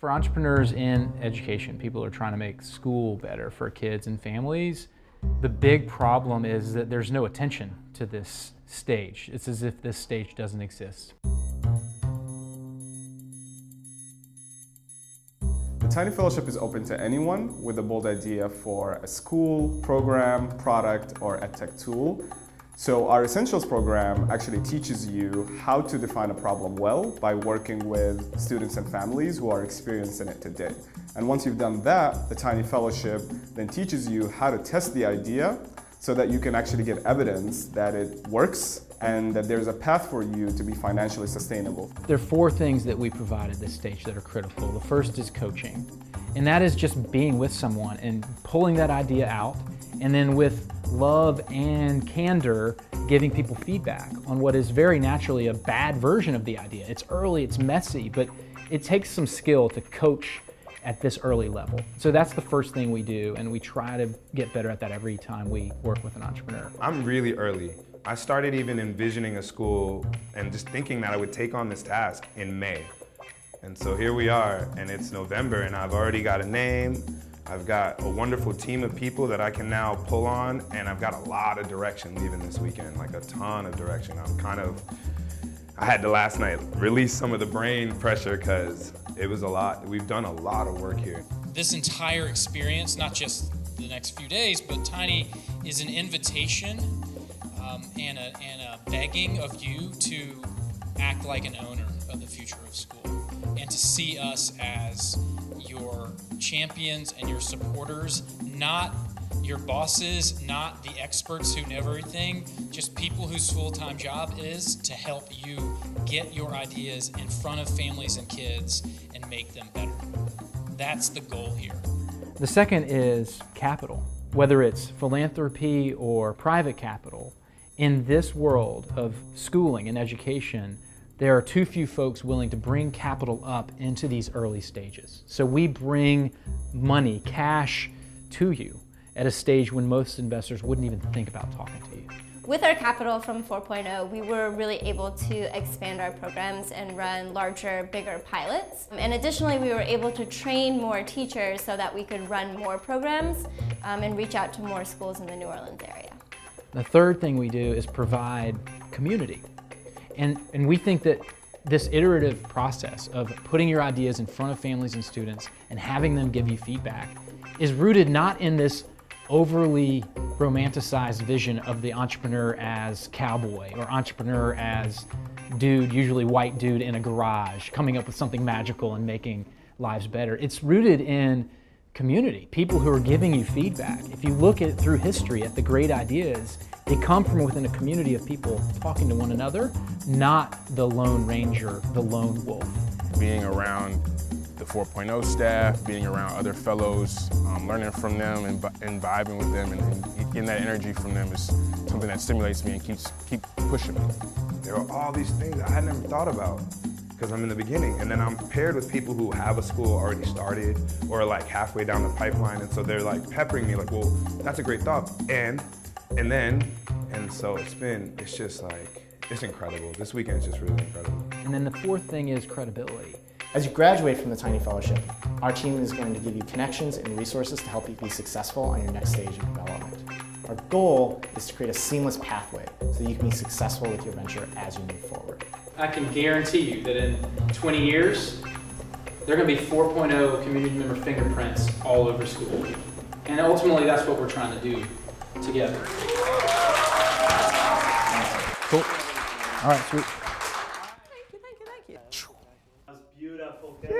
For entrepreneurs in education, people are trying to make school better for kids and families. The big problem is that there's no attention to this stage. It's as if this stage doesn't exist. The Tiny Fellowship is open to anyone with a bold idea for a school, program, product, or edtech tool. So our Essentials program actually teaches you how to define a problem well by working with students and families who are experienced in it today. And once you've done that, the Tiny Fellowship then teaches you how to test the idea so that you can actually get evidence that it works and that there's a path for you to be financially sustainable. There are 4 things that we provide at this stage that are critical. The first is coaching, and that is just being with someone and pulling that idea out, and then with love and candor, giving people feedback on what is very naturally a bad version of the idea. It's early, it's messy, but it takes some skill to coach at this early level. So that's the first thing we do, and we try to get better at that every time we work with an entrepreneur. I'm really early. I started even envisioning a school and just thinking that I would take on this task in May. And so here we are, and it's November, and I've already got a name. I've got a wonderful team of people that I can now pull on, and I've got a lot of direction leaving this weekend, like a ton of direction. I had to last night release some of the brain pressure because it was a lot. We've done a lot of work here. This entire experience, not just the next few days, but Tiny is an invitation and a begging of you to act like an owner of the future of school and to see us as your champions and your supporters, not your bosses, not the experts who know everything, just people whose full-time job is to help you get your ideas in front of families and kids and make them better. That's the goal here. The second is capital. Whether it's philanthropy or private capital, in this world of schooling and education, there are too few folks willing to bring capital up into these early stages. So we bring money, cash, to you at a stage when most investors wouldn't even think about talking to you. With our capital from 4.0, we were really able to expand our programs and run larger, bigger pilots. And additionally, we were able to train more teachers so that we could run more programs and reach out to more schools in the New Orleans area. The third thing we do is provide community. And we think that this iterative process of putting your ideas in front of families and students and having them give you feedback is rooted not in this overly romanticized vision of the entrepreneur as cowboy or entrepreneur as dude, usually white dude in a garage, coming up with something magical and making lives better. It's rooted in community, people who are giving you feedback. If you look at through history at the great ideas, they come from within a community of people talking to one another, not the Lone Ranger, the lone wolf. Being around the 4.0 staff, being around other fellows, learning from them and vibing with them and getting that energy from them is something that stimulates me and keep pushing me. There are all these things I had never thought about because I'm in the beginning, and then I'm paired with people who have a school already started or like halfway down the pipeline, and so they're like peppering me like, well, that's a great thought, and so it's just like, it's incredible. This weekend is just really incredible. And then the fourth thing is credibility. As you graduate from the Tiny Fellowship, our team is going to give you connections and resources to help you be successful on your next stage of development. Our goal is to create a seamless pathway so that you can be successful with your venture as you move forward. I can guarantee you that in 20 years, there are going to be 4.0 community member fingerprints all over school. And ultimately, that's what we're trying to do together. Cool. All right, sweet. That was beautiful. Good.